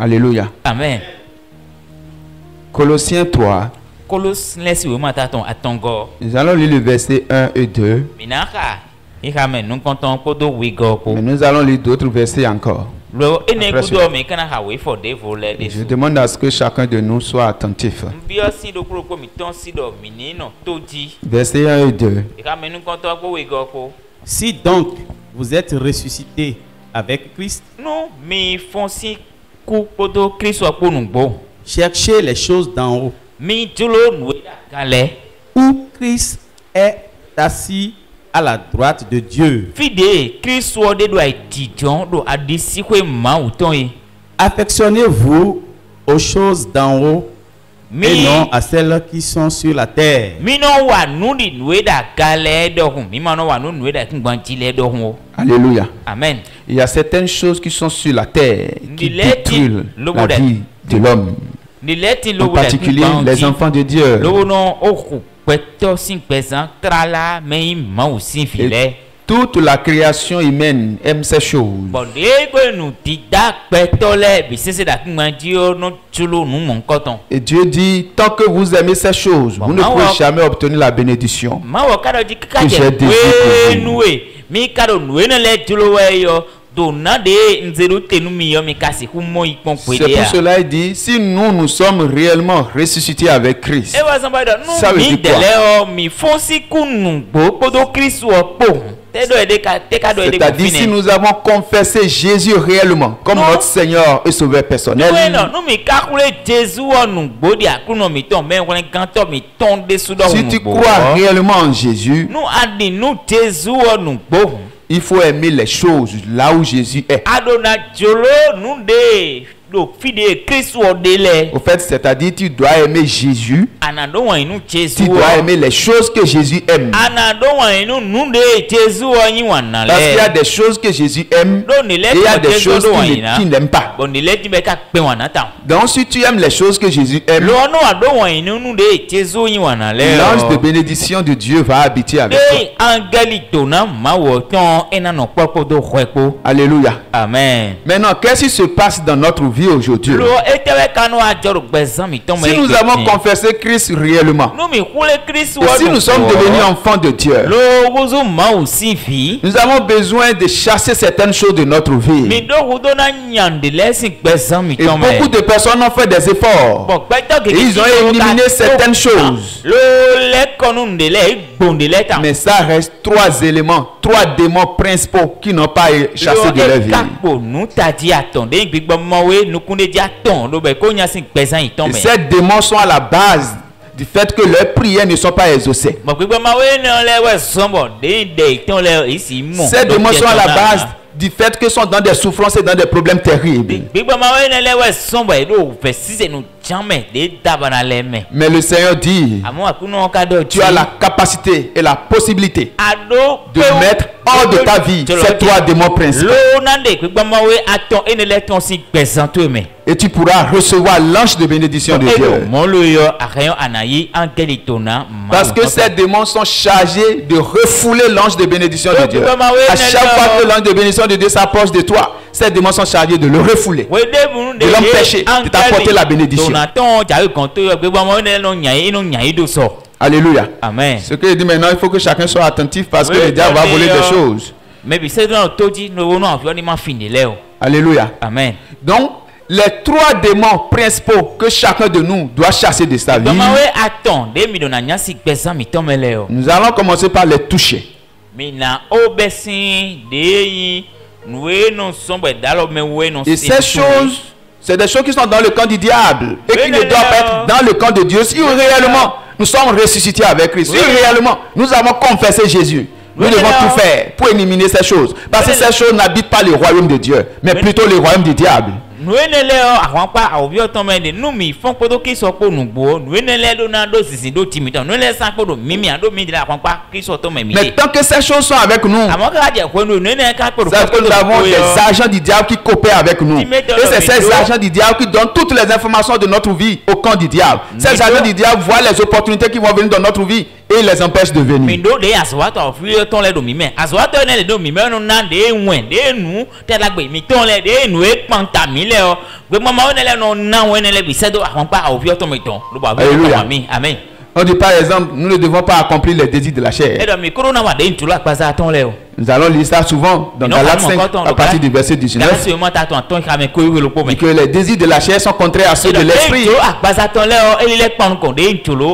Alléluia. Amen. Colossiens 3. Nous allons lire le verset 1 et 2. Mais nous allons lire d'autres versets encore. Je demande à ce que chacun de nous soit attentif. Verset 1 et 2. Si donc vous êtes ressuscités avec Christ, cherchez les choses d'en haut, où Christ est assis à la droite de Dieu. Affectionnez-vous aux choses d'en haut et non à celles qui sont sur la terre. Alléluia. Amen. Il y a certaines choses qui sont sur la terre qui détruisent la vie de l'homme. En particulier les enfants de Dieu. Et toute la création humaine aime ces choses. Et Dieu dit, tant que vous aimez ces choses, vous ne pouvez jamais obtenir la bénédiction que j'ai désirée pour vous. C'est pour cela qu'il dit, si nous sommes réellement ressuscités avec Christ, ça veut dire quoi? C'est-à-dire si nous avons confessé Jésus réellement comme notre Seigneur et Sauveur personnel, si tu crois réellement en Jésus, il faut aimer les choses là où Jésus est. Au fait, c'est-à-dire tu dois aimer Jésus. Tu dois aimer les choses que Jésus aime. Parce qu'il y a des choses que Jésus aime et il y a des choses qu'il n'aime pas. Donc si tu aimes les choses que Jésus aime, l'ange de bénédiction de Dieu va habiter avec toi. Alléluia. Amen. Maintenant, qu'est-ce qui se passe dans notre vie aujourd'hui? Si nous avons confessé Christ réellement, et si nous sommes devenus enfants de Dieu, nous avons besoin de chasser certaines choses de notre vie. Et beaucoup de personnes ont fait des efforts et ils ont éliminé certaines choses. Mais ça reste trois éléments, trois démons principaux qui n'ont pas chassé de leur vie. Et ces démons sont à la base du fait que leurs prières ne sont pas exaucées. Ces démons sont à la base du fait qu'ils sont dans des souffrances et dans des problèmes terribles. Mais le Seigneur dit, tu as la capacité et la possibilité de mettre hors de ta vie ces trois démons principaux. Et tu pourras recevoir l'ange de bénédiction de Dieu. Parce que ces démons sont chargés de refouler l'ange de bénédiction de Dieu. À chaque fois que l'ange de bénédiction de Dieu s'approche de toi, ces démons sont chargés de le refouler, de l'empêcher de t'apporter la bénédiction. Alléluia. Amen. Ce que je dis maintenant, il faut que chacun soit attentif parce que le diable va voler des choses. Alléluia. Amen. Donc, les trois démons principaux que chacun de nous doit chasser de sa vie, nous allons commencer par les toucher. Et ces choses, c'est des choses qui sont dans le camp du diable et qui ne doivent pas être dans le camp de Dieu. Si réellement nous sommes ressuscités avec Christ, si réellement nous avons confessé Jésus, nous devons tout faire pour éliminer ces choses. Parce que ces choses n'habitent pas le royaume de Dieu, mais plutôt le royaume du diable. Mais tant que ces choses sont avec nous, c'est que nous avons des agents du diable qui coopèrent avec nous. Et c'est ces agents du diable qui donnent toutes les informations de notre vie au camp du diable. Ces agents du diable voient les opportunités qui vont venir dans notre vie. et les empêche de venir. Mais do de azoato fi ton le do mi me. Azoato ne le do mi me no na de wen de nu te la gbe mi ton le de nu e panta mi le o. Gbe mama o ne le no na wen le bi se do awon pa o fi o ton mi ton. Lo ba mi amen. On dit par exemple, nous ne devons pas accomplir les désirs de la chair. Nous allons lire ça souvent dans Galates 5 à partir du verset 19. Que les désirs de la chair sont contraires à ceux de l'esprit.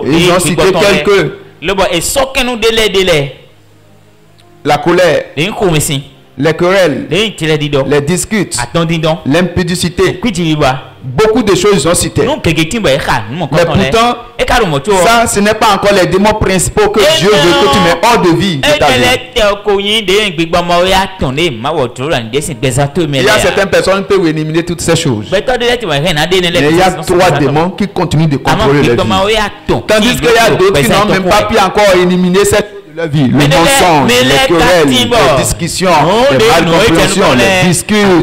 Ils ont cité quelques. La colère, les querelles, les disputes, l'impudicité. Beaucoup de choses sont citées. Mais pourtant, ça, ce n'est pas encore les démons principaux que Dieu veut que tu mets hors de vie de ta vie. Il y a certaines personnes qui peuvent éliminer toutes ces choses. Mais il y a 3 démons qui continuent de contrôler leur vie. Tandis qu'il y a d'autres qui n'ont même pas pu encore éliminer cette la vie, le mensonge, les querelles, les discussions, les malcompréhensions, les discutes,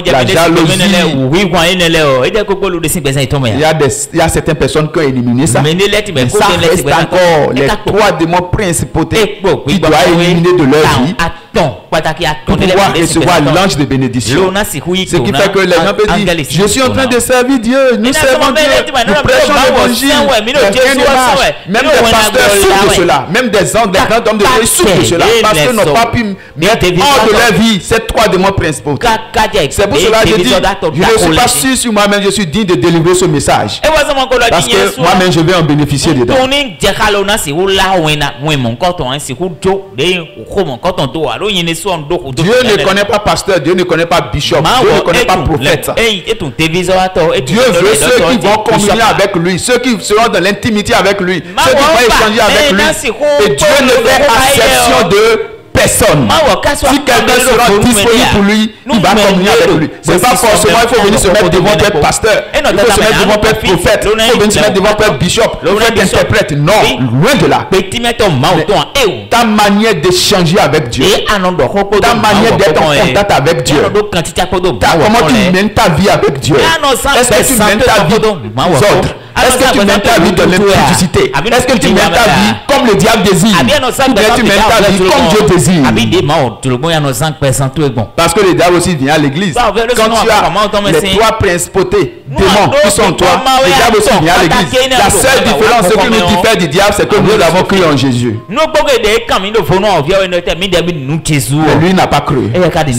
la jalousie. Il y a certaines personnes qui ont éliminé ça. Mais ça reste encore les 3 démons principautés qui doivent éliminer de leur vie pour pouvoir recevoir l'ange de bénédiction. Ce qui fait que les gens peuvent dire, je suis en train de servir Dieu, nous servons Dieu, nous prêchons l'évangile. Même des pasteurs souffrent de cela, même des hommes de Dieu souffrent de cela, parce qu'ils n'ont pas pu mettre hors de leur vie ces 3 démons principaux. C'est pour cela que je dis, je ne suis pas sûr sur moi-même, je suis digne de délivrer ce message. Parce que moi-même, je vais en bénéficier dedans. Dieu ne connaît pas pasteur, Dieu ne connaît pas bishop, Dieu ne connaît pas prophète. Dieu veut ceux qui vont communier avec lui, ceux qui seront dans l'intimité avec lui, ceux qui vont échanger avec lui. Et Dieu ne fait exception de personne. Si quelqu'un sera disponible pour lui, il va communier avec lui. Ce n'est pas forcément il faut venir se mettre devant être pasteur, il faut se mettre devant être prophète, il faut venir se mettre devant être bishop, il faut être interprète. Non, loin de là. Ta manière d'échanger avec Dieu, ta manière d'être en contact avec Dieu, comment tu mènes ta vie avec Dieu. Est-ce que tu mènes ta vie d'ordre? Est-ce que tu mènes ta vie dans l'impudicité? Est-ce que tu mènes ta vie comme le diable désire? Ou bien tu mènes ta vie comme Dieu désire? Parce que le diable aussi vient à l'église. Quand tu as les 3 principautés, démons qui sont toi, le diable aussi vient à l'église. La seule différence, ce qui nous diffère du diable, c'est que nous avons cru en Jésus. Mais lui n'a pas cru.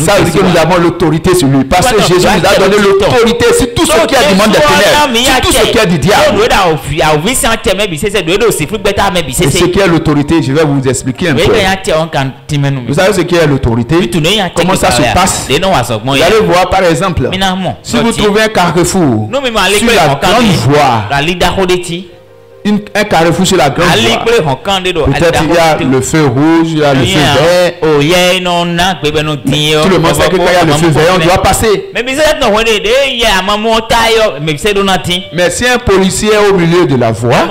Ça veut dire que nous avons l'autorité sur lui. Parce que Jésus nous a donné l'autorité sur tout ce qui est du monde des ténèbres, sur tout ce qui est du diable. Et ce qui est l'autorité, je vais vous expliquer un peu. Vous savez ce qui est l'autorité? Comment ça se passe? Vous allez voir par exemple, si vous trouvez un carrefour sur la grande voie, un carrefour sur la grande voie, peut-être il y a le feu rouge, il y a le feu vert. Tout le monde sait que quand il y a le feu vert, on doit passer. Mais si un policier est au milieu de la voie,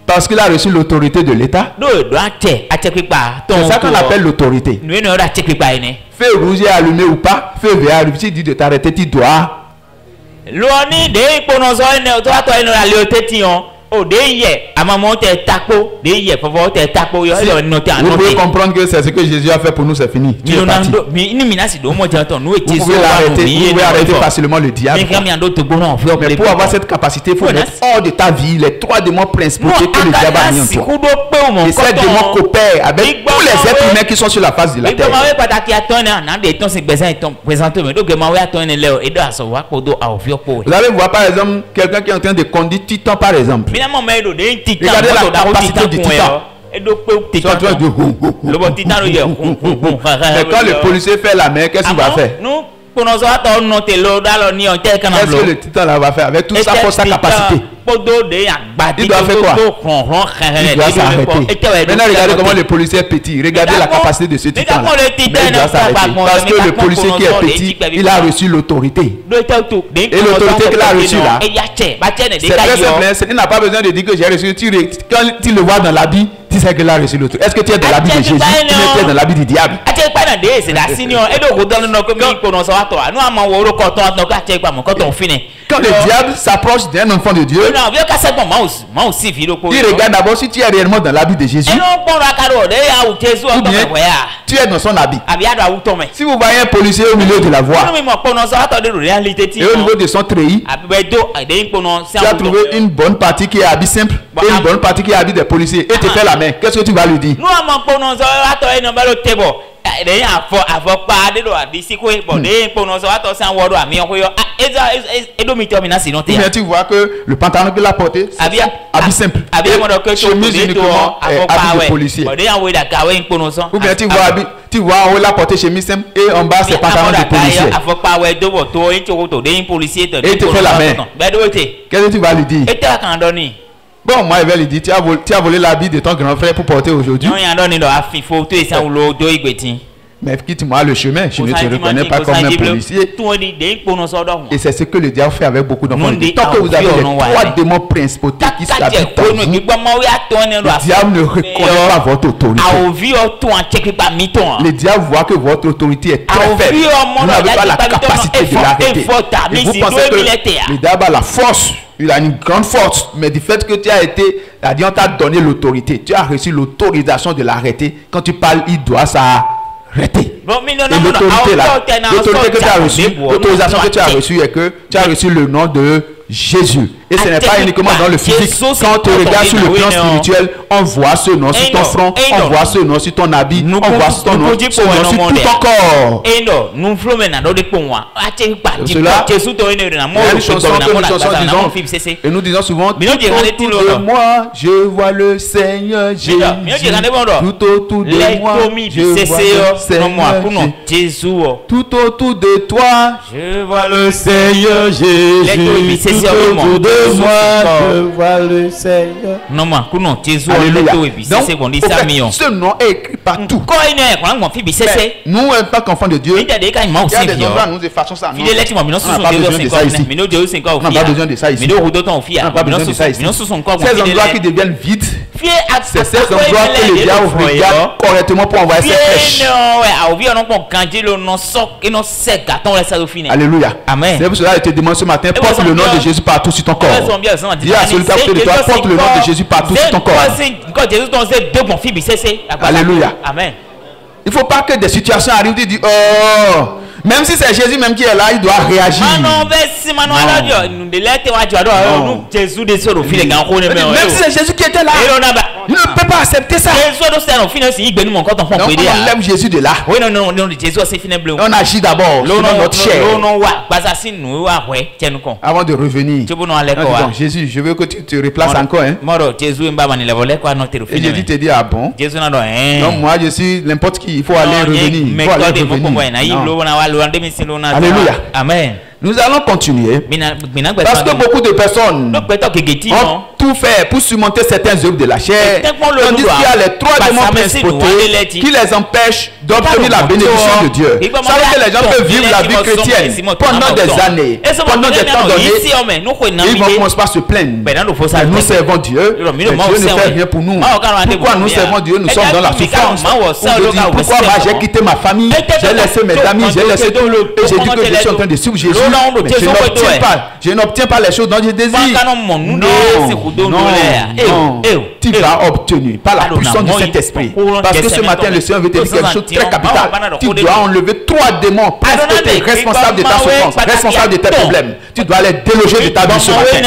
parce qu'il a reçu l'autorité de l'État, c'est ça qu'on appelle l'autorité. Feu rouge est allumé ou pas, feu vert allumé, si dit de t'arrêter, tu dois. Vous pouvez comprendre que c'est ce que Jésus a fait pour nous, c'est fini. Tu es parti. Vous pouvez arrêter facilement le diable. Mais pour avoir cette capacité, il faut mettre hors de ta vie les 3 démons principaux que le diable a mis en toi. Et ces démons coopèrent avec tous les êtres humains qui sont sur la face de la terre. Vous allez voir par exemple quelqu'un qui est en train de conduire Titan par exemple. Regardez la capacité du Titan. Mais quand le policier fait la main, qu'est-ce qu'il va faire? Qu'est-ce que le Titan là va faire avec toute sa force, sa capacité? Il doit faire quoi? Il doit s'arrêter. Maintenant, regardez comment le policier est petit. Regardez la capacité de ce Titan là. Mais il doit s'arrêter. Parce que le policier qui est petit, il a reçu l'autorité. Et l'autorité qu'il a reçue là, c'est très simple. Il n'a pas besoin de dire que j'ai reçu. Quand tu le vois dans l'habit, Tu sais que là reçu l'autre. Est-ce que tu es dans l'habit de Jésus? Tu es dans l'habit du diable. Quand le diable s'approche d'un enfant de Dieu, il regarde d'abord si tu es réellement dans l'habit de Jésus. Ou bien tu es dans son habit. Si vous voyez un policier au milieu de la voie et au niveau de son treillis, tu as trouvé une bonne partie qui est habit simple et une bonne partie qui est habit des policiers et te fait la main, qu'est-ce que tu vas lui dire? Bien, tu vois que le pantalon qu'il a porté, c'est habit simple. Chemise uniquement habit de policier. Ou bien tu vois en haut la portée chemise simple et en bas c'est pantalon de policier. Et il te fait la main. Qu'est-ce que tu vas lui dire? Bon, moi, je vais lui dire, tu as volé l'habit de ton grand frère pour porter aujourd'hui. Mais quitte-moi le chemin, je ne te reconnais pas comme un policier. Et c'est ce que le diable fait avec beaucoup d'enfants. Tant que vous avez les trois démons principautés qui s'habitent en vous, le diable ne reconnaît pas votre autorité. Le diable voit que votre autorité est très faible. Vous n'avez pas la capacité de l'arrêter. Et vous pensez que le diable a la force. Il a une grande force, mais du fait que tu as été, on t'a donné l'autorité, tu as reçu l'autorisation de l'arrêter. Quand tu parles, il doit s'arrêter. Et l'autorité là, l'autorité que tu as reçue, l'autorisation que tu as reçue est que tu as reçu le nom de Jésus. Et ce n'est pas uniquement dans le physique. Quand tu regardes sur le plan spirituel, on voit ce nom sur ton front, on voit ce nom sur ton habit, on voit ce nom sur tout ton corps. Et nous disons souvent, tout autour de moi, je vois le Seigneur Jésus. Tout autour de moi, je vois le Seigneur Jésus. Tout autour de toi, je vois le Seigneur Jésus. Tout autour de moi, je vois le Seigneur. Alléluia. Donc, ce nom est écrit partout. Mais nous, en tant qu'enfants de Dieu, il y a des endroits où nous effaçons ça. On n'a pas besoin de ça ici. On n'a pas besoin de ça ici. On n'a pas besoin de ça ici. Ces endroits qui deviennent vides, c'est ces endroits que le diable regarde correctement pour envoyer ses flèches. Alléluia. C'est pour cela que je te demande ce matin, porte le nom de Jésus partout sur ton corps. Dis à celui qui est à côté de toi, porte le nom de Jésus partout sur ton corps. Alléluia. Amen. Il ne faut pas que des situations arrivent, tu dis, oh, même si c'est Jésus même qui est là, il doit réagir. Même si c'est Jésus qui était là, il ne peut pas accepter ça. Donc on enlève Jésus de là. On agit d'abord sur notre chair. Avant de revenir. Donc, Jésus, je veux que tu te replaces encore. Hein? Et Jésus te dit, ah bon? Donc moi je suis n'importe qui, il faut aller revenir. Il faut aller revenir. Alléluia. Amen. Nous allons continuer parce que beaucoup de personnes ont tout fait pour surmonter certaines œuvres de la chair, tandis qu'il y a les trois démons principautés qui les empêchent d'obtenir la bénédiction de Dieu. Vous savez que les gens peuvent vivre la vie chrétienne pendant des années, pendant des temps donnés, ils vont commencer par se plaindre. Nous servons Dieu, mais Dieu ne fait rien pour nous. Pourquoi nous servons Dieu? Nous sommes dans la souffrance. Pourquoi moi j'ai quitté ma famille, j'ai laissé mes amis, j'ai laissé tout, et j'ai dit que je suis en train de suivre Jésus. Mais je n'obtiens pas les choses dont je désire. Non, tu vas obtenir par la puissance du Saint-Esprit. Parce que ce matin, le Seigneur veut te dire quelque chose de très capital. Tu dois enlever trois démons responsables de ta souffrance, responsables de tes problèmes. Tu dois les déloger de ta vie ce matin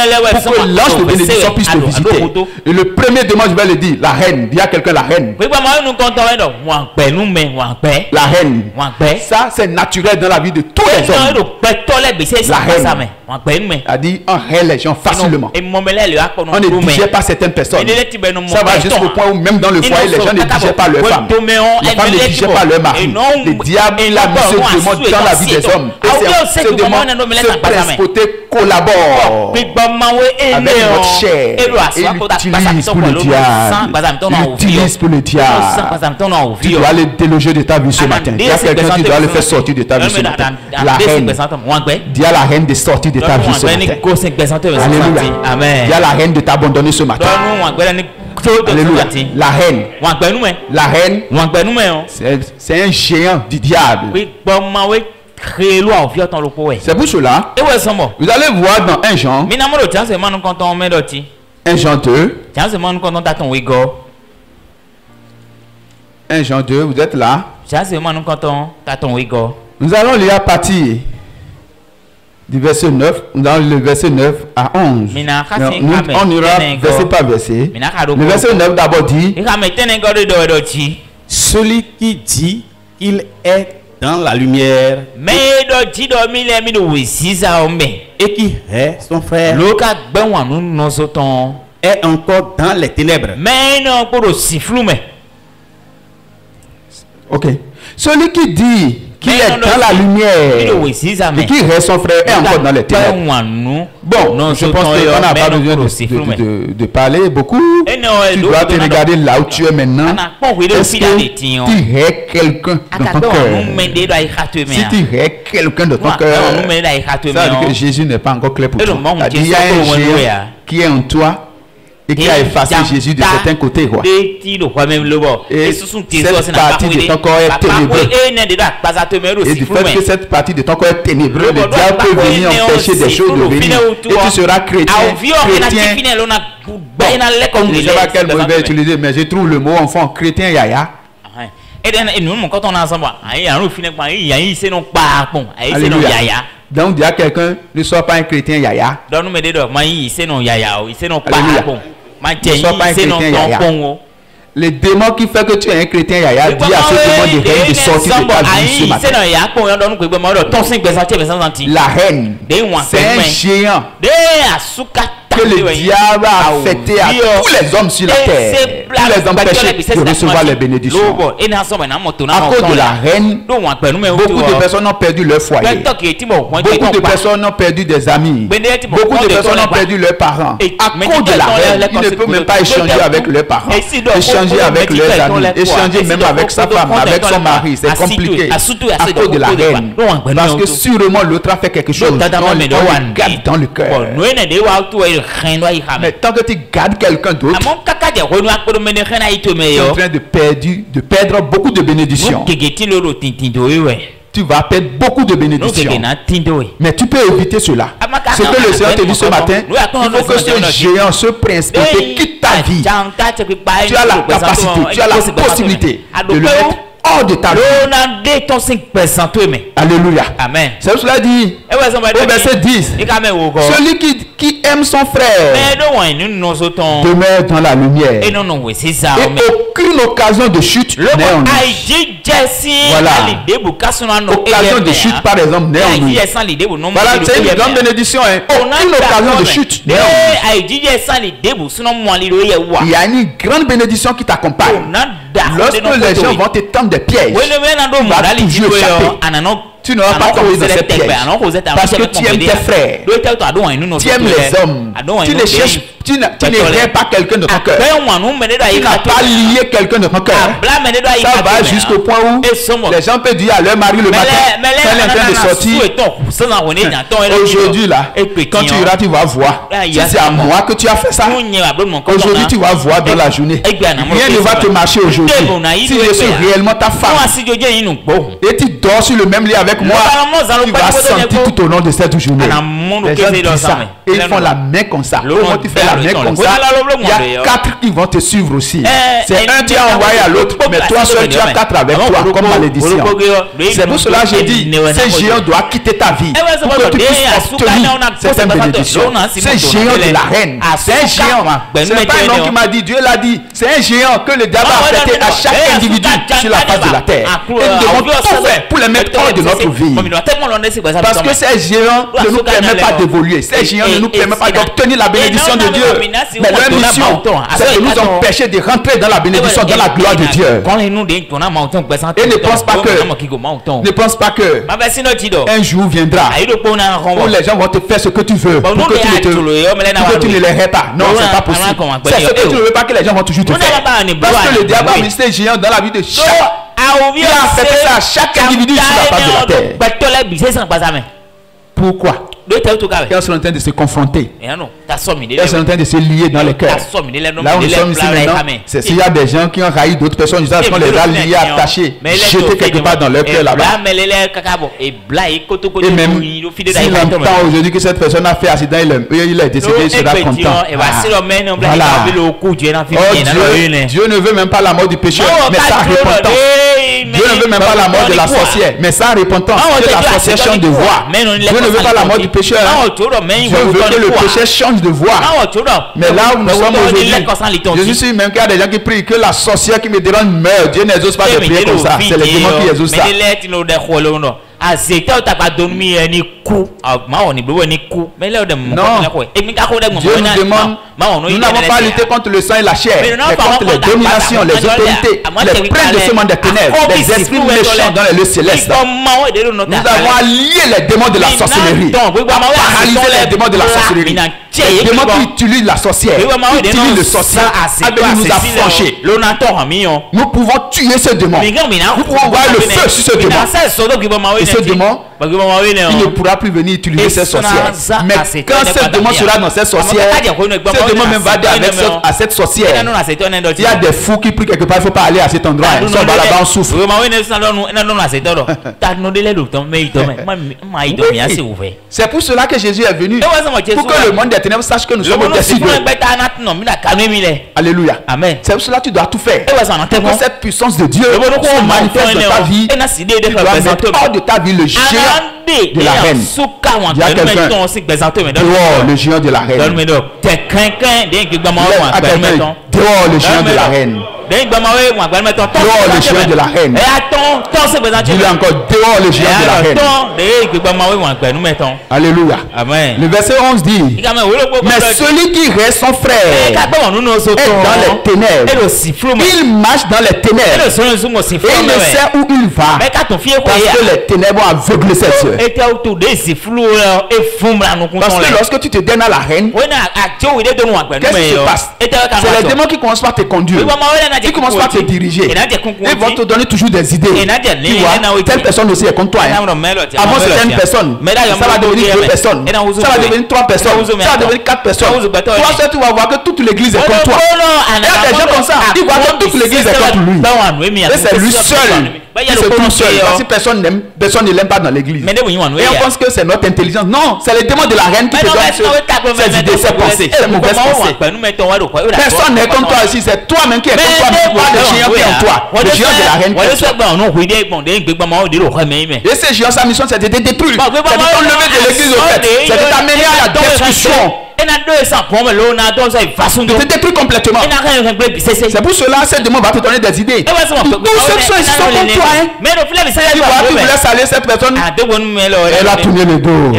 pour que l'ange de bénédiction puisse te visiter. Et le premier démon, je vais le dire, la reine. Dis à quelqu'un la reine. La reine. Ça, c'est naturel dans la vie de tous les hommes. La reine a dit on règle les gens facilement. On ne digère pas certaines personnes. Ça va jusqu'au point où même dans le foyer, les gens ne digèrent pas leurs femmes. Les femmes ne digèrent pas leur mari. Le diable a mis ce démon dans la vie des hommes. Et ce démon, ce principauté collabore avec notre chair. Et il utilise pour le diable. Il utilise pour le diable. Tu dois aller déloger de ta vie ce matin. Il y a quelqu'un qui doit le faire sortir de ta vie ce matin. La reine. Dis à la reine de sortir de ta vie ce matin. Alléluia. Dis à la reine de t'abandonner ce matin. Alléluia. La reine. La reine, c'est un géant du diable. C'est pour cela, vous allez voir dans 1 Jean, 1 Jean 2, 1 Jean 2, vous êtes là. Nous allons lire à partir du verset 9, dans le verset 9 à 11. On ira verset par verset. Le verset 9 d'abord dit, celui qui dit qu'il est dans la lumière et qui est son frère est encore dans les ténèbres. Ok. Celui qui dit qu'il est dans la lumière et qui reste son frère est encore dans les ténèbres. Bon, je pense qu'on n'a pas besoin de parler beaucoup. Tu dois te regarder là où tu es maintenant. Est-ce que tu es quelqu'un dans ton cœur? Si tu es quelqu'un de ton cœur, ça veut dire que Jésus n'est pas encore clair pour toi. Il y a un géant qui est en toi et qui a effacé Jésus de certains côtés, quoi. Et cette partie de ton corps est ténébreuse. Et du fait que cette partie de ton corps est ténébreuse, le diable peut venir empêcher des choses de venir. Et tu seras chrétien. Bon, je ne sais pas quel mot je vais utiliser, mais je trouve le mot enfant chrétien yaya. Alléluia. Donc, il y a quelqu'un ne soit pas un chrétien yaya. Alléluia. Ne sois pas un chrétien yaya. Le démon qui fait que tu es un chrétien yaya dit à ce démon de reine de sortir de ta vie ce matin. La reine, c'est un géant que le diable a affecté à tous les hommes sur la terre. Tous les hommes péchés de recevoir les bénédictions. À cause de la reine, beaucoup de personnes ont perdu leur foyer. Beaucoup de personnes ont perdu des amis. Beaucoup de personnes ont perdu leurs parents. À cause de la reine, ils ne peuvent même pas échanger avec leurs parents, échanger avec leurs amis, échanger même avec sa femme, avec son mari. C'est compliqué à cause de la reine. Parce que sûrement l'autre a fait quelque chose. On le garde dans le cœur. Mais tant que tu gardes quelqu'un d'autre, tu es en train de perdre beaucoup de bénédictions. Tu vas perdre beaucoup de bénédictions. Mais tu peux éviter cela. Ce que le Seigneur te dit ce matin, il faut que ce géant, ce prince, quitte ta vie. Tu as la capacité, tu as la possibilité de le mettre hors de ta vie. Alléluia. Amen. C'est cela dit au verset 10. Celui qui aime son frère demeure dans la lumière. Et aucune occasion de chute n'est en lui. Voilà. Occasion de chute par exemple n'est en lui. Voilà, c'est une grande bénédiction. Aucune occasion de chute n'est en lui. Il y a une grande bénédiction qui t'accompagne. Lorsque les gens vont te tendre des pièges, tu vas toujours échapper. Tu n'auras pas tombé dans ces pièges. Parce que tu aimes tes frères. Tu aimes les hommes. Tu ne cherches, tu n'aimes pas quelqu'un de ton cœur. Tu n'as pas lié quelqu'un de ton cœur. Ça va jusqu'au point où les gens peuvent dire à leur mari le matin, quand elle est en train de sortir, aujourd'hui là, quand tu iras, tu vas voir. Si c'est à moi que tu as fait ça, aujourd'hui tu vas voir dans la journée. Rien ne va te marcher aujourd'hui. Si je suis réellement ta femme et tu dors sur le même lit avec moi, tu vas sentir tout au long de cette journée. Les gens disent ça et ils font la main comme ça. Comment tu fais la main comme ça? Il y a 4 qui vont te suivre aussi. C'est un qui a envoyé à l'autre, mais toi seul tu as 4 avec toi comme malédiction. C'est pour cela que j'ai dit, ce géant doit quitter ta vie pour que tu puisses obtenir certaines bénédictions. Ce géant de la reine, c'est un géant. C'est pas un homme qui m'a dit, Dieu l'a dit. C'est un géant que le diable a affecté à chaque individu sur la face de la terre. Et nous devons tout faire pour les mettre hors de notre vie. Parce que ces géants ne nous permettent pas d'évoluer. Ces géants ne nous permettent pas d'obtenir la bénédiction de Dieu. Mais leur mission, c'est de nous empêcher de rentrer dans la bénédiction, dans la gloire de Dieu. Et ne pense pas que un jour viendra où les gens vont te faire ce que tu veux pour que tu ne les hais pas. Non, c'est pas possible. C'est ce que tu ne veux pas que les gens vont toujours te faire. Parce que le diable a mis ces géants dans la vie de chaque. Il a affecté ça à chaque individu sur la face de la terre. Pourquoi? Elles sont en train de se confronter. Et non, t'as somme Elles sont en train de se lier dans les cœurs. Là où nous sommes ici maintenant, c'est s'il y a des gens qui ont railli d'autres personnes, ils qu'on les a liés, attachés, jetés quelque part dans leur cœur là-bas. Et même s'il entend aujourd'hui que cette personne a fait accident, il est décédé, il sera content. Voilà. Oh, Dieu ne veut même pas la mort du pécheur, mais sa repentance. Dieu ne veut même pas la mort de la sorcière, mais sa repentance. Que la sorcière change de voix. Dieu ne veut pas la mort du pécheur. Dieu veut que le pécheur change de voix. Mais là où nous sommes aujourd'hui, je suis sûr même qu'il y a des gens qui prient que la sorcière qui me dérange meurt. Dieu n'exauce pas de prier comme ça. C'est les démons qui exaucent ça. Non, Dieu nous demande, nous n'avons pas à lutter contre le sang et la chair, mais contre les dominations, les autorités, les princes de ce monde des ténèbres, les esprits méchants dans les lieux célestes. Nous avons à lier les démons de la sorcellerie, à paralyser les démons de la sorcellerie. Les démons qui utilisent la sorcière, qui utilisent le sorcier, avec nous affranchir. Nous pouvons tuer ce démon. Nous pouvons voir le feu sur ce démon. Et ce démon, il ne pourra plus venir utiliser cette sorcière. Mais quand ce démon sera dans cette sorcière, ce démon même va dire à cette sorcière. Il y a des fous qui prient quelque part, il ne faut pas aller à cet endroit. Ils sont là-bas, on souffre. C'est pour cela que Jésus est venu. Pour que le monde des ténèbres sache que nous sommes décidés. Alléluia. C'est pour cela que tu dois tout faire. Pour que cette puissance de Dieu se manifeste dans ta vie. Tu dois mettre hors de ta vie le géant de la reine. Il y a quelqu'un dehors, le géant de la reine. Dehors, le géant de la reine. Dehors le géant de la reine. Dis-le encore, dehors le géant de la reine. Alléluia. Le verset 11 dit, mais celui qui reste son frère est dans les ténèbres. Il marche dans les ténèbres et il ne sait où il va parce que les ténèbres ont aveuglé ses yeux. Parce que lorsque tu te donnes à la reine, qu'est-ce qui se passe? C'est les démons qui commencent par te conduire. Ils commencent par te diriger. Ils vont te donner toujours des idées. Tu vois, telle personne aussi est comme toi. Avant c'était une personne, ça va devenir 2 personnes, ça va devenir 3 personnes, ça va devenir 4 personnes. Toi, tu vas voir que toute l'église est comme toi. Il y a des gens comme ça, ils voient que toute l'église est comme lui. Et c'est lui seul qui se trouve seul. Si personne ne l'aime pas dans l'église. Et on pense que c'est notre intelligence. Non, c'est les démons de la reine qui te donnent ces idées, ces pensées, ces mauvaises pensées. Personne n'est comme toi ici, c'est toi-même qui es comme toi, pas le géant qui est en toi. Le géant de la reine qui est en toi. Et ce géant, sa mission, c'est de te détruire. C'est de t'enlever de l'église au fait. C'est de t'amener à la destruction. De te détruire complètement. C'est pour cela que ce démon va te donner des idées. Tous ceux qui sont ici sont comme toi. Tu vois, tu voulais saler cette personne, elle a tourné le dos.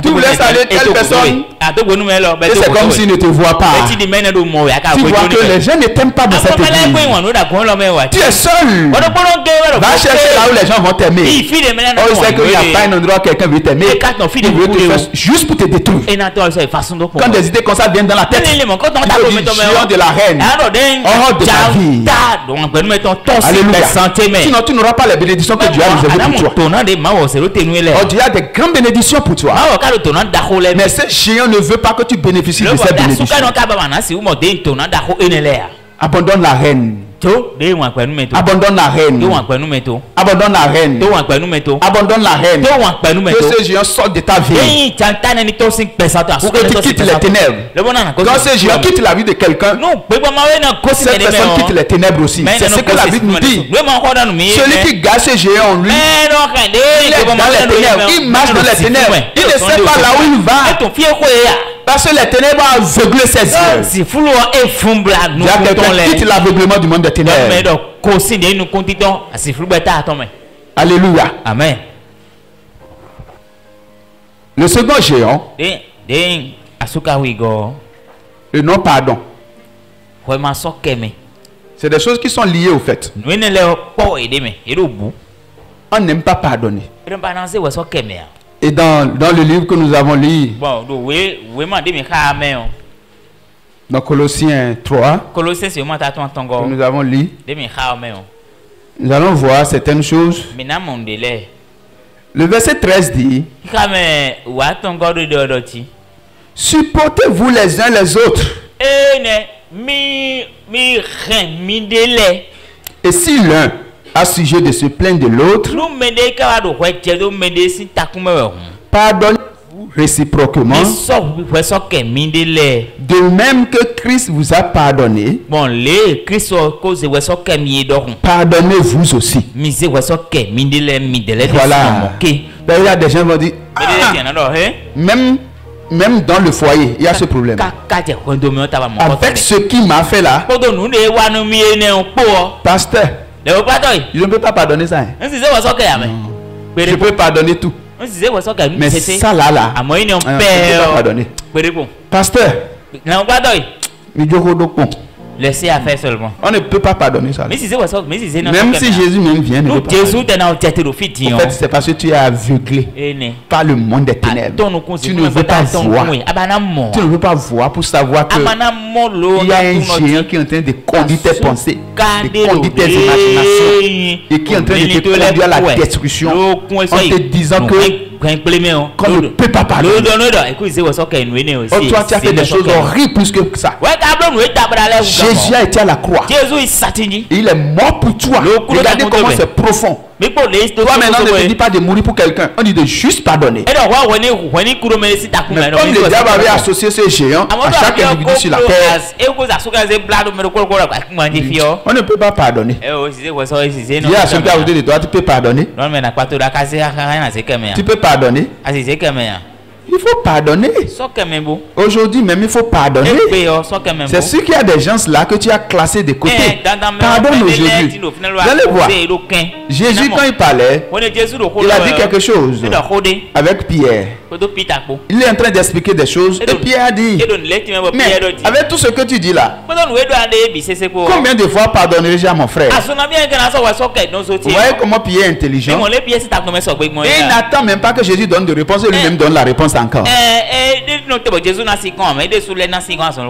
Tu voulais saler telle personne, et c'est comme s'il ne te voit pas. Tu vois que les gens ne t'aiment pas dans cette église. Tu es seul. Va chercher là où les gens vont t'aimer. Oh, il sait qu'il n'y a pas un endroit où quelqu'un veut t'aimer. Il veut te faire juste pour te détruire. Quand des idées comme ça viennent dans la tête, il faut dire géant de la reine, hors de ta vie. Alléluia. Sinon tu n'auras pas les bénédictions que Dieu a réservées pour toi. Oh, Dieu a des grandes bénédictions pour toi. Mais ce géant ne veut pas que tu bénéficies de ces bénédictions. Abandonne la reine. Abandonne la reine. Abandonne la reine. Abandonne la reine. Que ce géant sorte de ta vie. Pour que tu quittes les ténèbres. Quand ce géant quitte la vie de quelqu'un, cette personne quitte les ténèbres aussi. C'est ce que la Bible nous dit. Celui qui garde ce géant en lui, il est dans les ténèbres. Il marche dans les ténèbres. Il ne sait pas là où il va. Parce que les ténèbres ont aveuglé ses yeux. Il y a quelqu'un qui quitte l'aveuglement du monde des ténèbres. Alléluia. Amen. Le second géant, le non-pardon. C'est des choses qui sont liées au fait. On n'aime pas pardonner. Et dans le livre que nous avons lu, dans Colossiens 3, que nous avons lu, nous allons voir certaines choses. Le verset 13 dit, supportez-vous les uns les autres. Et si l'un a sujet de se plaindre de l'autre, pardonnez-vous réciproquement, de même que Christ vous a pardonné, pardonnez-vous aussi. Voilà. Ben, il y a des gens qui vont dire, même dans le foyer, il y a ce problème. Avec ce qui m'a fait là, pasteur, je ne peux pas pardonner ça. Hein. Je peux pardonner tout. Mais ça là, je ne peux pas pardonner. Pasteur, laissez à faire seulement. On ne peut pas pardonner ça. Même si Jésus même vient, ne peut pas. En fait, c'est parce que tu es aveuglé par le monde des ténèbres. Tu ne veux pas voir. Tu ne veux pas voir pour savoir que il y a un géant qui est en train de conduire tes pensées, de conduire tes imaginations, et qui est en train de te conduire à la destruction en te disant que qu'on ne peut pas pardonner. Oh, toi, tu as fait des choses horribles plus que ça. Jésus a été à la croix. Il est mort pour toi. Regardez comment c'est profond. Toi maintenant ne te dis pas de mourir pour quelqu'un. On dit de juste pardonner. Mais comme le diable avait associé ce géant à chaque individu sur la terre, on ne peut pas pardonner. Il y a celui qui a de toi, tu peux pardonner. Tu peux pardonner. Il faut pardonner. Aujourd'hui même, il faut pardonner. C'est sûr qu'il y a des gens là que tu as classés de côté. Pardonne aujourd'hui. Vous allez voir. Jésus, quand il parlait, il a dit quelque chose avec Pierre. Il est en train d'expliquer des choses. Et Pierre a dit, mais avec tout ce que tu dis là, combien de fois pardonnerai-je à mon frère? Vous voyez comment Pierre est intelligent. Et il n'attend même pas que Jésus donne de réponse. Et lui-même donne la réponse encore.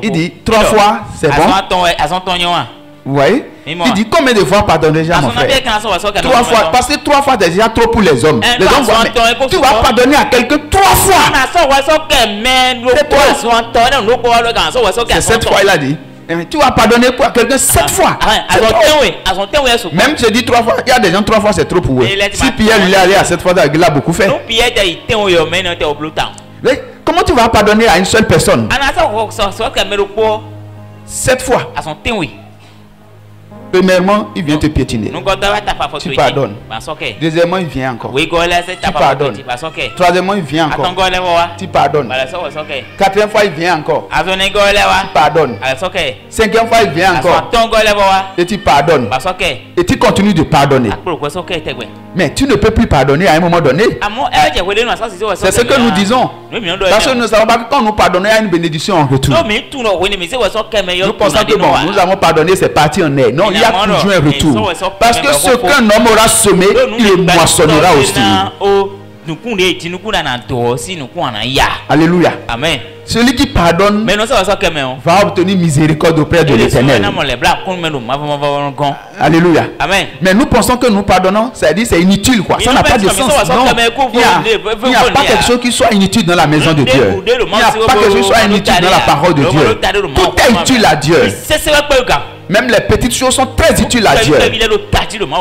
Il dit 3 fois, c'est bon. Vous voyez? Il dit combien de fois pardonner à mon frère? 3 fois. Parce que 3 fois c'est déjà trop pour les hommes. Les hommes voient, mais tu vas pardonner à quelqu'un 3 fois. C'est 7 fois il a dit. Tu vas pardonner à quelqu'un 7 fois. Même je dis 3 fois. Il y a des gens 3 fois c'est trop pour eux. Si Pierre lui est allé à 7 fois, il a beaucoup fait. Mais comment tu vas pardonner à une seule personne 7 fois? Premièrement, il vient te piétiner. Tu pardonnes. Deuxièmement, il vient encore. Tu pardonnes. Troisièmement, il vient encore. Tu pardonnes. Quatrième fois, il vient encore. Tu pardonnes. Cinquième fois, il vient encore. Et tu pardonnes. Et tu continues de pardonner. Mais tu ne peux plus pardonner à un moment donné. C'est ce que nous disons. Parce que nous ne savons pas que quand nous pardonnons, il y a une bénédiction en retour. Nous pensons que bon, nous avons pardonné, c'est parti en air. Non, il y a toujours un retour. Parce que ce qu'un homme aura semé, il le moissonnera aussi. Alléluia. Amen. Celui qui pardonne va obtenir miséricorde auprès de l'Éternel. Alléluia. Amen. Mais nous pensons que nous pardonnons, c'est-à-dire c'est inutile quoi. Ça n'a pas de sens. Non. Il n'y a pas quelque chose qui soit inutile dans la maison de Dieu. Il n'y a pas quelque chose qui soit inutile dans la parole de Dieu. Tout est utile à Dieu. Même les petites choses sont très utiles à Dieu.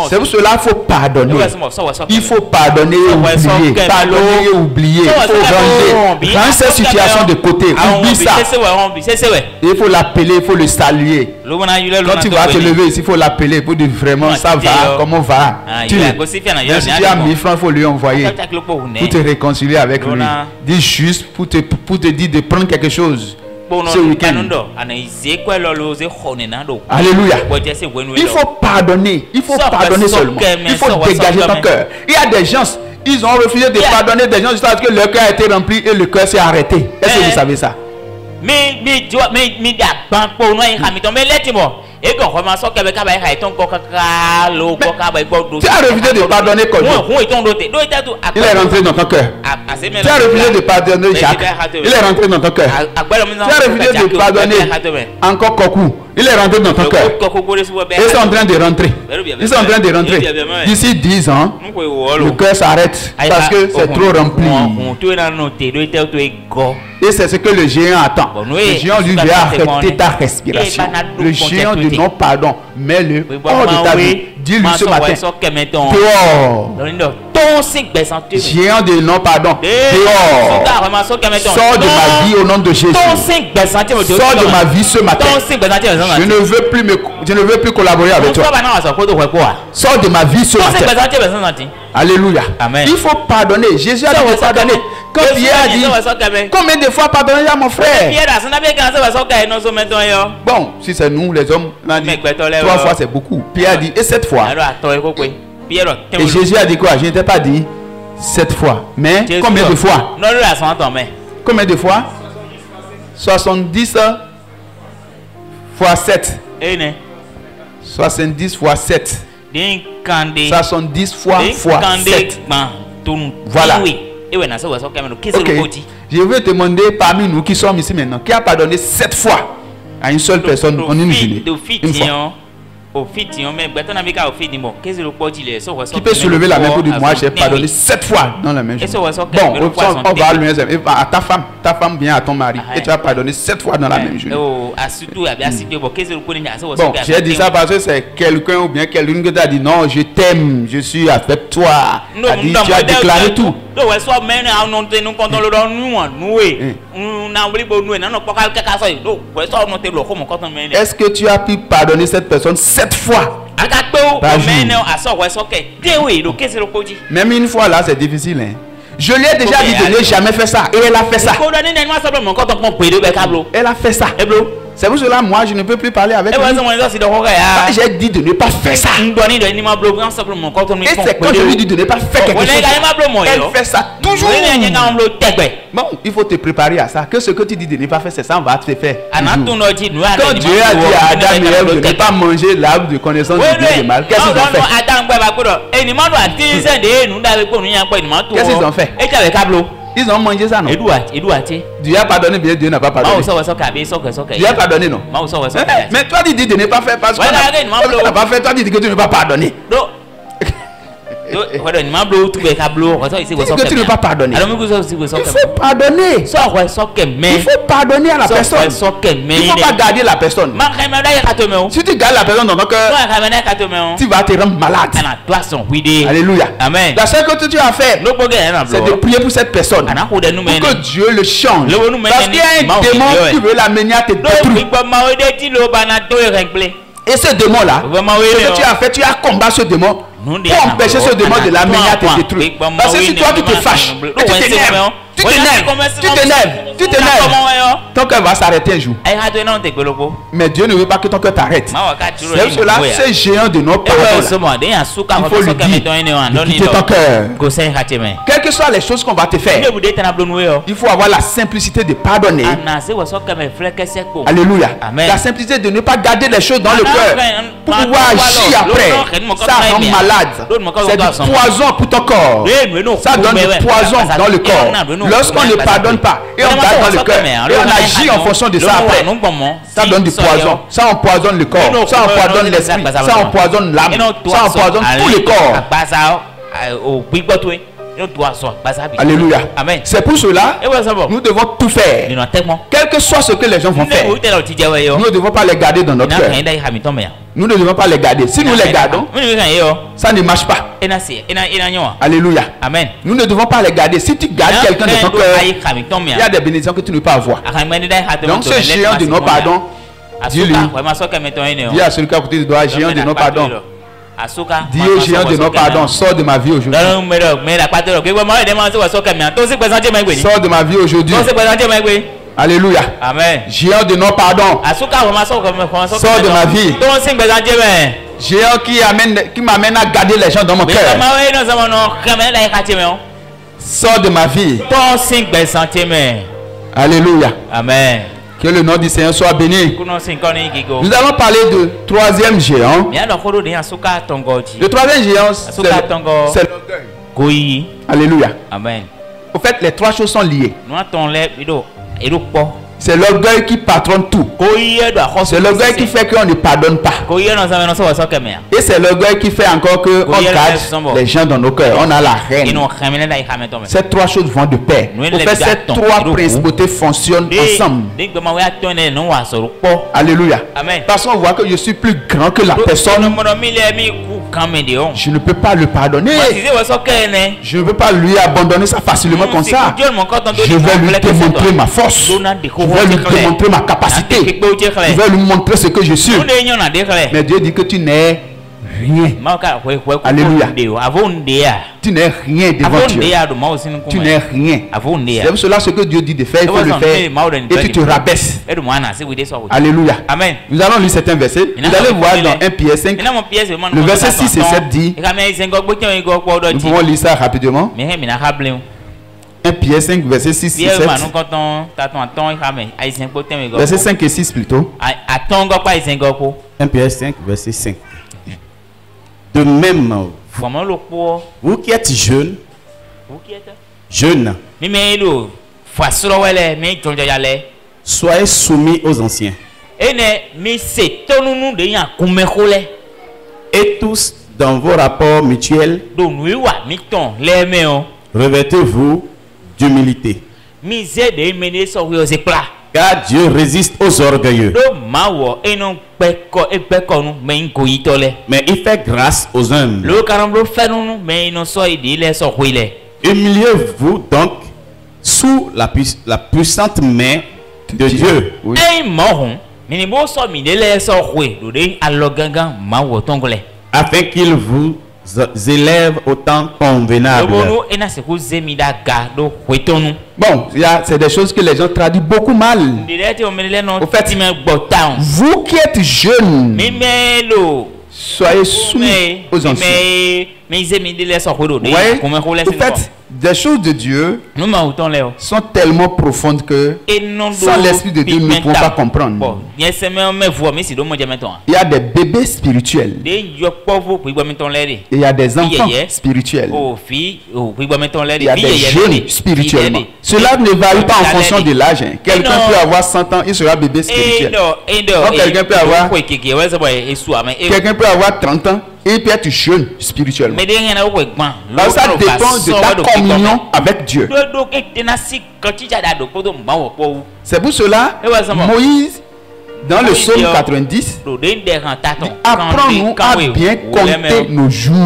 C'est pour cela qu'il faut pardonner. Il faut pardonner et oublier. Pardonner et oublier. Il faut rendre cette situation de côté. Oublie ça. Il faut l'appeler, il faut le saluer. Quand tu vas te lever ici, il faut l'appeler pour dire vraiment ça va, comment va. Si tu as 1000 francs, il faut lui envoyer pour te réconcilier avec lui. Dis juste pour te dire de prendre quelque chose. Ce week-end. Alléluia. Il faut pardonner. Il faut pardonner seulement. Il faut dégager ton cœur. Il y a des gens, ils ont refusé de pardonner des gens juste parce que leur cœur a été rempli et le cœur s'est arrêté. Est-ce que vous savez ça? Tu as refusé de pardonner Kodjo. Il est rentré dans ton cœur. Tu as refusé de pardonner Jacques. Il est rentré dans ton cœur. Tu as refusé de pardonner encore Kokou. Il est rentré dans ton cœur. Ils sont en train de rentrer. Ils sont en train de rentrer. D'ici 10 ans, le cœur s'arrête parce que c'est trop rempli. Et c'est ce que le géant attend. Le géant lui veut arrêter ta respiration. Le géant du non-pardon, mets-le hors de ta vie. Dis-lui ce matin, dehors. Géant de non-pardon, dehors. Sors de ma vie au nom de Jésus. Sors de ma vie ce matin. Je ne veux plus collaborer avec toi. Sors de ma vie ce matin. Alléluia. Amen. Il faut pardonner. Jésus a dit de pardonner. Quand Pierre a dit, combien de fois pardonner à mon frère? Bon, si c'est nous les hommes, on a dit 3 fois c'est beaucoup. Pierre a dit, et 7 fois. Et Jésus a dit quoi? Je n'étais pas dit 7 fois. Mais combien de fois? Combien de fois? 70 fois 7. 70 fois 7. 70 fois 7. Voilà. Okay. Je vais te demander parmi nous qui sommes ici maintenant, qui a pardonné 7 fois à une seule personne en une journée? Une fois. Qui peut soulever la main pour dire moi j'ai pardonné 7 fois dans la même journée? Bon, on va loin. À ta femme vient à ton mari et tu as pardonné 7 fois dans la même journée. Bon, j'ai dit ça parce que c'est quelqu'un ou bien quelqu'un qui t'a dit non, je t'aime, je suis avec toi. Tu as déclaré tout. Est-ce que tu as pu pardonner cette personne 7 fois par jour? Même une fois là, c'est difficile. Hein? Je lui ai déjà dit de ne jamais faire ça. Et elle a fait ça. Elle a fait ça. C'est pour cela moi je ne peux plus parler avec lui. J'ai dit de ne pas faire ça. Et c'est quand je lui dis de ne pas faire quelque chose, elle fait ça toujours. Bon, il faut te préparer à ça. Que ce que tu dis de ne pas faire, c'est ça, on va te faire. Quand Dieu a dit à Adam et Ève de ne pas manger l'arbre de connaissance du bien et du mal, qu'est-ce qu'ils ont fait? Qu'est-ce qu'ils ont fait? Ils ont mangé ça, non? Dieu a pardonné, bien Dieu n'a pas pardonné. Dieu a pardonné, non? Mais toi, tu dis de ne pas faire parce qu'on n'a pas fait. Toi, tu dis que tu ne vas pas pardonner. Tu dis que tu ne vas pas pardonner. Il faut pardonner. Il faut pardonner à la personne. Il ne faut pas garder la personne. Si tu gardes la personne dans ton cœur, tu vas te rendre malade. Alléluia. Amen. La seule chose que tu as à faire, c'est de prier pour cette personne. Pour que Dieu le change. Parce qu'il y a un démon qui veut l'amener à te détruire. Et ce démon-là, ce que tu as fait, tu as combattu ce démon pour empêcher ce démon de l'amener à te détruire. Parce que si toi tu te fâches, tu t'énerves, ton cœur va s'arrêter un jour. Mais Dieu ne veut pas que ton cœur t'arrête. C'est pour cela, ce géant de nos parents, il faut lui dire de quitter ton cœur. Quelles que soient les choses qu'on va te faire, il faut avoir la simplicité de pardonner. Alléluia. La simplicité de ne pas garder les choses dans le cœur pour pouvoir agir après. Ça rend malade. C'est du poison pour ton corps. Ça donne du poison dans le corps. Lorsqu'on ne pardonne pas et on garde dans le cœur et on agit en fonction de ça après, ça donne du poison. Ça empoisonne le corps. Ça empoisonne l'esprit. Ça empoisonne l'âme. Ça empoisonne tout le corps. Alléluia. C'est pour cela nous devons tout faire. Quel que soit ce que les gens vont faire, nous ne devons pas les garder dans notre cœur. Nous ne devons pas les garder. Si nous les gardons, ça ne marche pas. Alléluia. Amen. Nous ne devons pas les garder. Si tu gardes quelqu'un de ton cœur, il y a des bénédictions que tu ne peux pas avoir. Donc ce géant de non-pardon, dis-lui, dis à celui qui a côté de toi, géant de non-pardon, dis au géant de non-pardon, sors de ma vie aujourd'hui. Sors de ma vie aujourd'hui. Alléluia. Amen. Géant de non-pardon, sors de ma vie. Géant qui m'amène à garder les gens dans mon cœur, sors de ma vie. Alléluia. Amen. Que le nom du Seigneur soit béni. kuno sinkoni gigo Nous allons parler de troisième géant. miano kodo de asuka tongoji Le troisième géant, c'est asuka tongo l'orgueil. goyi Alléluia. amen Au fait, les trois choses sont liées. no ton le ido po C'est l'orgueil qui patronne tout. goyi do akhoso C'est l'orgueil qui fait qu'on ne pardonne pas. goyi no sa no so kemea Et c'est l'orgueil qui fait encore que on garde les gens dans nos cœurs. On a la haine. ino khamene dai khame to me Ces trois choses vont de pair. Au fait, ces trois principautés fonctionnent ensemble. de gbe ma wa tone no wa so po Alléluia. amen Parce qu'on voit que je suis plus grand que la personne. mono mi le mi ku kame de on Je ne peux pas le pardonner. Je ne peux pas lui abandonner ça facilement comme ça. Je vais lui démontrer ma force. Je vais lui démontrer ma capacité. Je vais lui montrer ce que je suis. Mais Dieu dit que tu n'es rien. Alléluia. Tu n'es rien devant Dieu. Tu n'es rien. C'est pour cela ce que Dieu dit de faire, il faut le faire. Et tu te rabaisses. Alléluia. Amen. Nous allons lire certains versets. Vous allez voir dans 1 Pierre 5. Le verset 6 et 7 dit. Nous pouvons lire ça rapidement. 1 Pierre 5, verset 6 et 7. Verset 5 et 6 plutôt. 1 Pierre 5, verset 5. De même, vous qui êtes jeunes, soyez soumis aux anciens. Et tous, dans vos rapports mutuels, revêtez-vous d'humilité. Car Dieu résiste aux orgueilleux, mais il fait grâce aux humbles. Humiliez-vous donc sous la puissante main de Dieu, Oui. afin qu'il vous élève au temps convenable. Bon, c'est des choses que les gens traduisent beaucoup mal. Au fait, vous qui êtes jeunes, soyez soumis aux anciens. Ouais. Au fait, des choses de Dieu sont tellement profondes que sans l'Esprit de Dieu, nous ne pouvons pas comprendre. Il y a des bébés spirituels et il y a des enfants spirituels. Il y a des jeunes spirituellement. Cela ne varie pas en fonction de l'âge. Hein. Quelqu'un peut avoir 100 ans, il sera bébé spirituel. Quelqu'un peut avoir 30 ans. Et il peut être jeune spirituellement. Alors ça dépend de ta communion avec Dieu. C'est pour cela, Moïse, dans le psaume 90, apprends-nous à bien compter nos jours.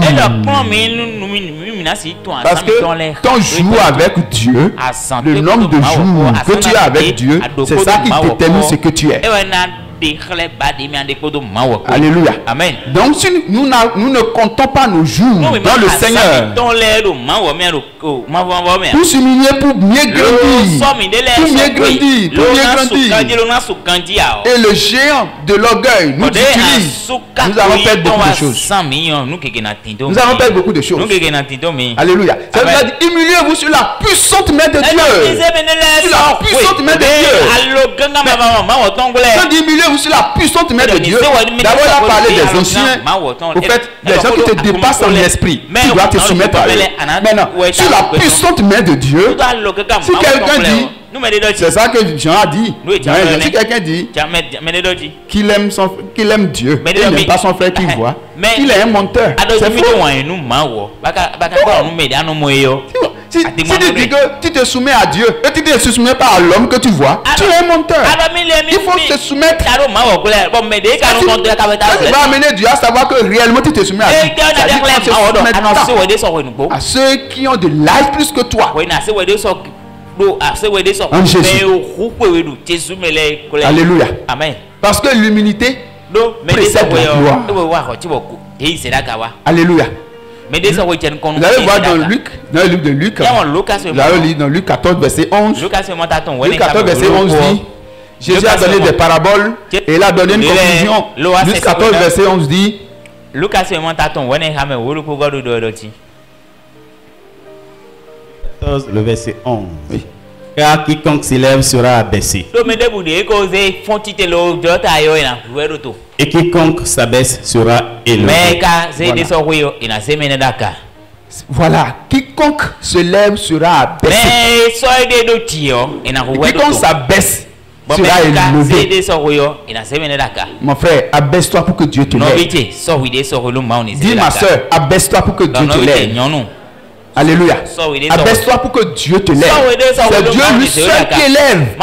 Parce que ton jour avec Dieu, le nombre de jours que tu as avec Dieu, c'est ça qui détermine ce que tu es. Alléluia. Amen. Donc si nous ne comptons pas nos jours dans le Seigneur, pour s'humilier, pour mieux grandir, et le géant de l'orgueil nous utilise, nous allons perdre beaucoup de choses. Nous allons perdre beaucoup de choses. Alléluia. Ça veut dire, humiliez-vous sur la puissante main de Dieu. Sur la puissante main de Dieu. Ça dit, humiliez-vous sur la puissante main de Dieu. D'abord, il a parlé des anciens. Au fait, les gens qui te dépassent en esprit, tu dois te soumettre à eux. Maintenant, sur la puissante main de Dieu, si quelqu'un dit, c'est ça que Jean a dit. Si quelqu'un dit qu'il aime Dieu, il n'aime pas son frère qu'il voit, il est un menteur. C'est faux. Si tu dis que tu te soumets à Dieu et tu ne te soumets pas à l'homme que tu vois, tu es un menteur. Il faut se soumettre. Ça va amener Dieu à savoir que réellement tu te soumets à Dieu. À ceux qui ont de l'âge plus que toi. En Jésus. Alléluia. Amen. Parce que l'humilité précède la gloire. Alléluia. Vous allez voir dans Luc, dans le livre de Luc, vous allez lire dans Luc 14, verset 11. Luc 14, verset 11 dit, Jésus a donné des paraboles et il a donné une conclusion. Luc 14, verset 11 dit, le verset 11. Oui. car quiconque s'élève sera abaissé. Et quiconque s'abaisse sera élevé. Voilà, quiconque se lève sera abaissé. Et quiconque s'abaisse sera élevé. Mon frère, abaisse-toi pour que Dieu te lève. Dis ma soeur, abaisse-toi pour que Dieu te lève. Alléluia. Abaisse-toi pour que Dieu te lève. C'est Dieu lui seul qui élève.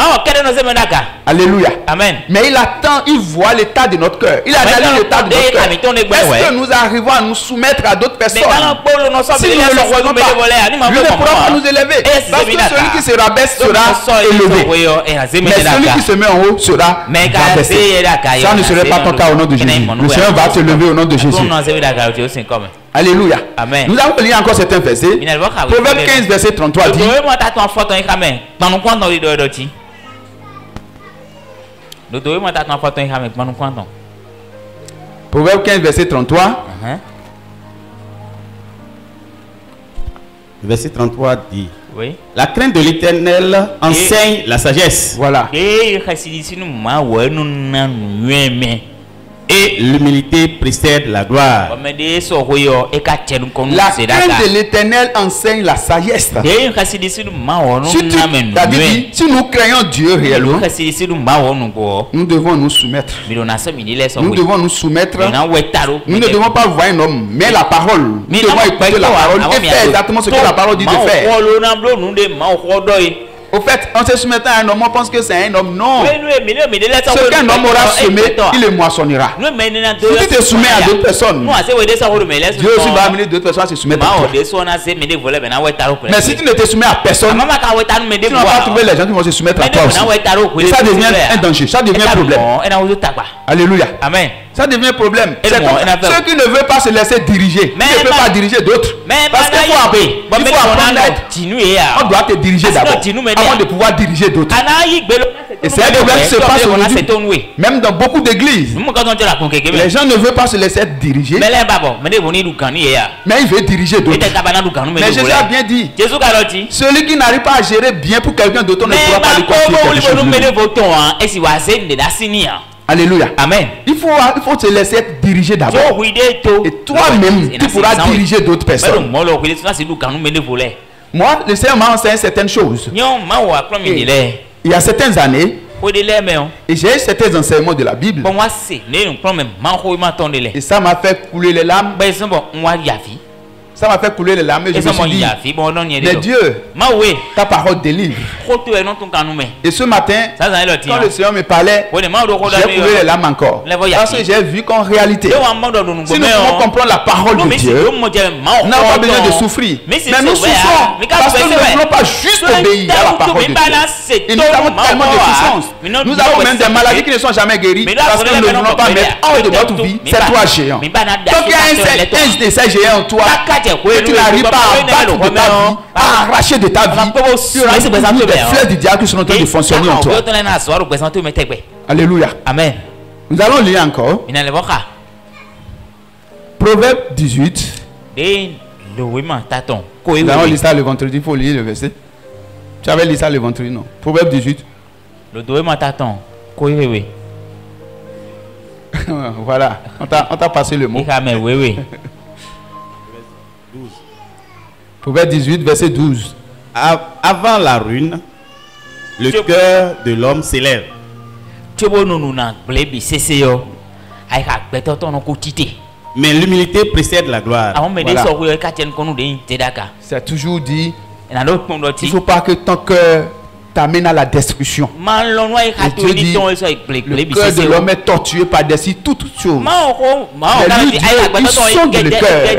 Alléluia. Amen. Mais il attend, il voit l'état de notre cœur. Il analyse l'état de notre cœur. Est-ce que nous arrivons à nous soumettre à d'autres personnes? Si nous ne le faisons pas, Dieu ne pourra pas nous élever. Parce que celui qui se rabaisse sera élevé. Mais celui qui se met en haut sera rabaissé. Ça ne serait pas ton cas au nom de Jésus. Le Seigneur va te lever au nom de Jésus. Alléluia. Amen. Nous allons lire encore certains versets. Proverbe 15, verset 33 dit. Proverbe 15, verset 33. Verset 33 dit. Oui. La crainte de l'Éternel enseigne la sagesse. Voilà. Et l'humilité précède la gloire. La crainte de l'Éternel enseigne la sagesse. Si nous craignons Dieu réellement, nous devons nous soumettre. Nous devons nous soumettre. Nous ne devons pas voir un homme, mais la parole. Nous devons écouter la parole et faire exactement ce que la parole dit de faire. Au fait, en se soumettant à un homme, on pense que c'est un homme. Non. Ce qu'un homme aura semé, il le moissonnera. Si tu te soumets à d'autres personnes, Dieu aussi va amener d'autres personnes à se soumettre à toi. Mais si tu ne te soumets à personne, tu ne vas pas trouver les gens qui vont se soumettre à toi aussi. Et ça devient un danger, ça devient un problème. Alléluia. Amen. Ça devient un problème. C'est comme ceux qui ne veulent pas se laisser diriger. Ils ne peuvent pas diriger d'autres. Parce qu'il faut apprendre l'aide. On doit te diriger d'abord avant de pouvoir diriger d'autres. Et c'est un problème qui se passe aujourd'hui. Même dans beaucoup d'églises. Les gens ne veulent pas se laisser diriger. Mais ils veulent diriger d'autres. Mais Jésus a bien dit. Celui qui n'arrive pas à gérer bien pour quelqu'un d'autre, on ne pourra pas lui confier quelque chose. Alléluia. Amen. Il faut te laisser être dirigé d'abord. Et toi-même, tu pourras diriger d'autres personnes. Moi, le Seigneur m'a enseigné certaines choses. Il y a certaines années, et j'ai eu certains enseignements de la Bible. Et ça m'a fait couler les larmes. Ça m'a fait couler les larmes et je me suis dit, mais Dieu, ta parole délivre. Et ce matin, quand le Seigneur me parlait, j'ai coulé les larmes encore. Parce que j'ai vu qu'en réalité, si nous pouvons comprendre la parole de Dieu, nous n'avons pas besoin de souffrir. Mais nous souffrons parce que nous ne voulons pas juste obéir à la parole de Dieu. Et nous avons tellement de puissance. Nous avons même des maladies qui ne sont jamais guéries parce que nous ne voulons pas mettre hors de notre vie ces trois géants. Donc il y a un de ces géants en toi. Et tu n'arrives pas à battre de ta vie, à arracher de ta vie, tu auras des flèches du diable qui sont en train de fonctionner en toi. Alléluia. Amen. Nous allons lire encore. Proverbe 18. Nous allons lire ça le vendredi. Il faut lire le verset. Tu avais lu ça le vendredi, non? Proverbe 18. Voilà. On t'a passé le mot. Proverbe 18, verset 12. Avant la ruine, le cœur de l'homme s'élève. Mais l'humilité précède la gloire. Voilà. C'est toujours dit, il ne faut pas que ton cœur t'amène à la destruction. Et Dieu dit, le cœur de l'homme est tortué par-dessus toutes choses. Mais lui, Dieu, il sonde le cœur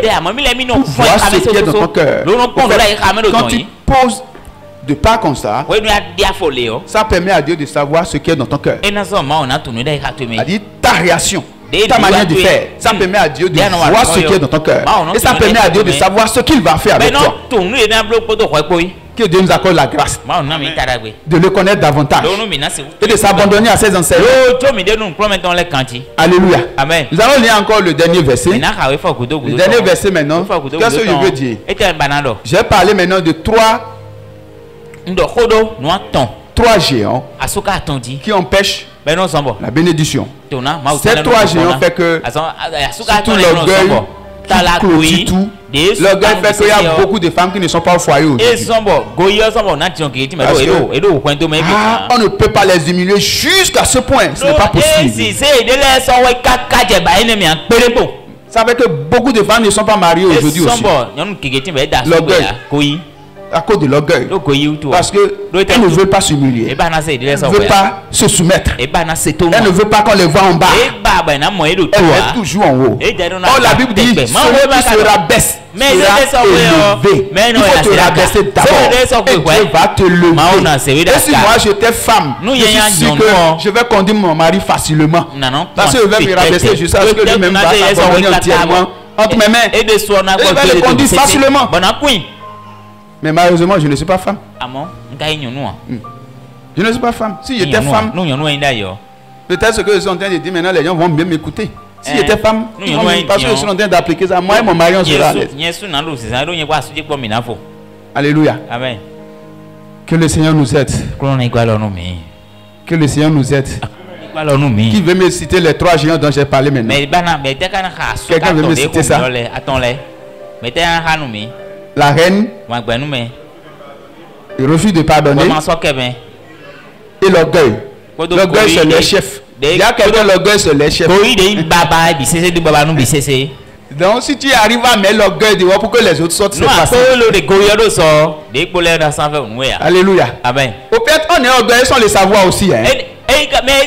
pour voir ce qui est dans ton cœur. Quand tu poses de pas comme ça, ça permet à Dieu de savoir ce qui est dans ton cœur. C'est-à-dire ta réaction, ta manière de faire, ça permet à Dieu de voir ce qui est dans ton cœur. Et ça permet à Dieu de savoir ce qu'il va faire avec toi. Que Dieu nous accorde la grâce de le connaître davantage et de s'abandonner à ses enseignements. Alléluia. Amen. Nous allons lire encore le dernier verset. Le dernier verset maintenant. Qu'est-ce que je veux dire? J'ai parlé maintenant de trois 3 géants qui empêchent la bénédiction. Ces 3 géants fait que tout l'orgueil clôture tout. L'orgueil fait qu'il y a beaucoup de femmes qui ne sont pas au foyer aujourd'hui. On ne peut pas les humilier jusqu'à ce point. Ce n'est pas possible. Ça fait que beaucoup de femmes ne sont pas mariées aujourd'hui aussi. L'orgueil. À cause de l'orgueil. Parce qu'elles ne veulent pas s'humilier. Elles ne veulent pas se soumettre. Elles ne veulent pas qu'on les voit en bas. Elles restent toujours en haut. Or la Bible dit, celui qui se rabaisse sera élevé. Il faut te rabaisser d'abord. Et Dieu va te lever. Et si moi j'étais femme, je suis sûr que je vais conduire mon mari facilement. Parce que je vais me rabaisser jusqu'à ce que lui-même va s'abandonner entièrement entre mes mains. Et il va le conduire facilement. Mais malheureusement, je ne suis pas femme. Je ne suis pas femme. Si j'étais femme, peut-être ce que je suis en train de dire maintenant, les gens vont bien m'écouter. Si j'étais femme, parce que je suis en train d'appliquer ça, moi et mon mari, on sera à l'aise. Alléluia. Amen. Que le Seigneur nous aide. Que le Seigneur nous aide. Qui veut me citer les 3 géants dont j'ai parlé maintenant? Quelqu'un veut me citer ça? La reine, le refus de pardonner et l'orgueil. L'orgueil c'est le chef. Il y a quelqu'un, l'orgueil c'est le chef. Donc si tu arrives à mettre l'orgueil dehors pour que les autres sortent, c'est facile. Alléluia. Au fait, on est orgueilleux sans le savoir aussi. Hein? On est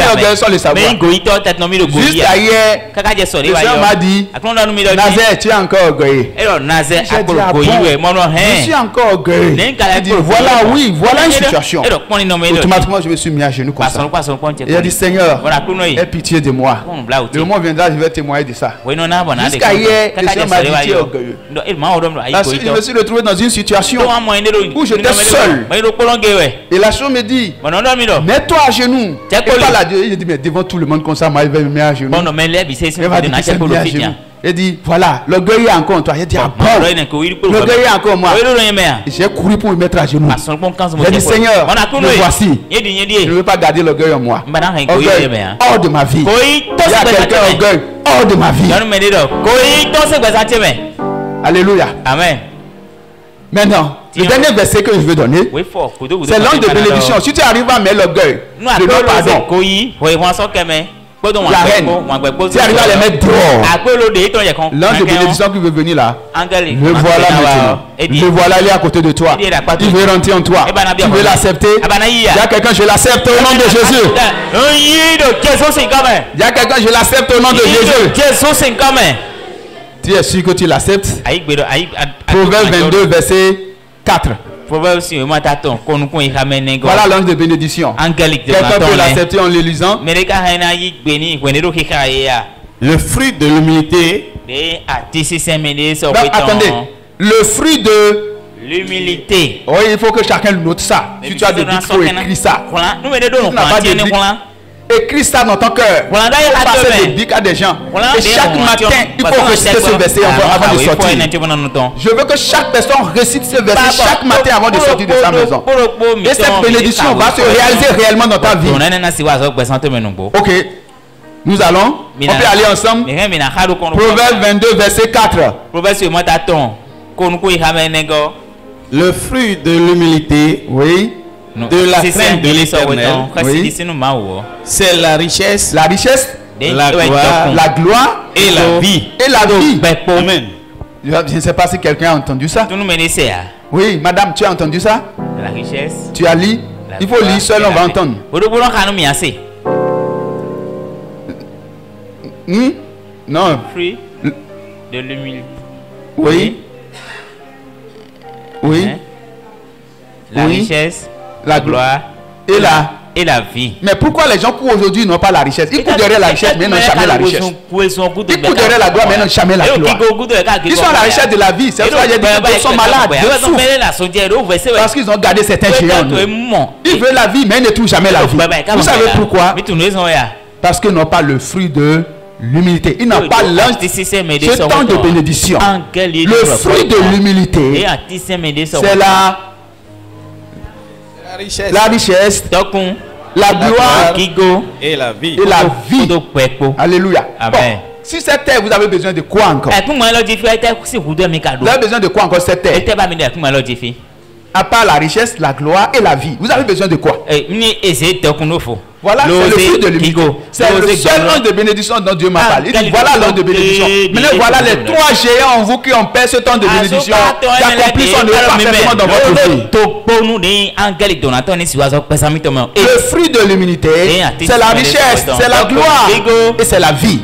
orgueilleux sans le savoir. Juste hier, le Seigneur m'a dit, Nazaire, tu es encore orgueilleux. J'ai dit, ah bon, je suis encore orgueilleux. Il dit, voilà, oui, voilà une situation. Automatiquement, je me suis mis à genoux comme ça. Il a dit, Seigneur, aie pitié de moi. Le moment viendra, je vais témoigner de ça. Jusqu'à hier, le Seigneur m'a dit, tu es orgueilleux. Parce que je me suis retrouvé dans une situation où j'étais seul. Et la chose me dit, mets-toi à genoux. Et pas là, il dit, mais devant tout le monde comme ça, moi, il va me mettre à genoux. Il va dire, il dit, voilà, l'orgueil est encore en toi. Il dit, ah bon, l'orgueil est encore en moi. J'ai couru pour me mettre à genoux. J'ai dit, Seigneur, me voici. Je ne veux pas garder l'orgueil en moi. Orgueil hors de ma vie. Il y a quelqu'un orgueil hors de ma vie. Alléluia. Amen. Maintenant, le dernier verset que je veux donner, c'est l'ange de bénédiction. Si tu arrives à mettre l'orgueil, de non pardon, la reine, tu arrives à les mettre dehors. L'ange de bénédiction qui veut venir là, le voilà maintenant. Le voilà, il est à côté de toi. Il veut rentrer en toi. Tu veux l'accepter? Il y a quelqu'un, je l'accepte au nom de Jésus. Il y a quelqu'un, je l'accepte au nom de Jésus. Tu es sûr que tu l'acceptes? Proverbe 22, verset 4. Voilà l'ange de bénédiction. Quelqu'un peut l'accepter en le lisant. Le fruit de l'humilité. Attendez. Le fruit de l'humilité. Oui, il faut que chacun note ça. Si tu as des bics, il faut écrire ça. Tu n'as pas de bics, écris ça dans ton cœur. Passer des bics à des gens. Et chaque matin, il faut réciter ce verset avant de sortir. Je veux que chaque personne récite ce verset chaque matin avant de sortir de sa maison. Et cette bénédiction va se réaliser réellement dans ta vie. Ok. Nous allons. On peut aller ensemble. Proverbe 22, verset 4. Le fruit de l'humilité. Oui. De la crainte de l'Éternel, oui. C'est la richesse, la gloire et la vie. Et la vie. Amen. Je ne sais pas si quelqu'un a entendu ça. Oui, madame, tu as entendu ça? La richesse. Tu as lu? Il faut lire seul, on va entendre. Non. Fruit de l'humilité. Oui. Oui. La richesse. La gloire et la vie. Mais pourquoi les gens courent aujourd'hui n'ont pas la richesse? Ils courent derrière la richesse mais n'ont jamais la richesse. Ils courent derrière la gloire mais n'ont jamais la gloire. Ils sont à la richesse de la vie. C'est pourquoi ils sont malades. Parce qu'ils ont gardé certains géants. Ils veulent la vie mais ils ne trouvent jamais la vie. Vous savez pourquoi? Parce qu'ils n'ont pas le fruit de l'humilité. Il n'a pas ce temps de bénédiction. Le fruit de l'humilité, c'est la richesse, la gloire et la vie. Alléluia. Bon, si cette terre, vous avez besoin de quoi encore? Vous avez besoin de quoi encore cette terre? À part la richesse, la gloire et la vie. Vous avez besoin de quoi? Voilà, c'est le fruit de l'humilité. C'est le seul nom de bénédiction dont Dieu m'a parlé. Il dit, voilà l'un de bénédiction. Maintenant, voilà les 3 géants en vous qui ont perdu ce temps de bénédiction, qui accomplissent son œuvre parfaitement dans votre vie. Le fruit de l'humilité, c'est la richesse, c'est la gloire et c'est la vie.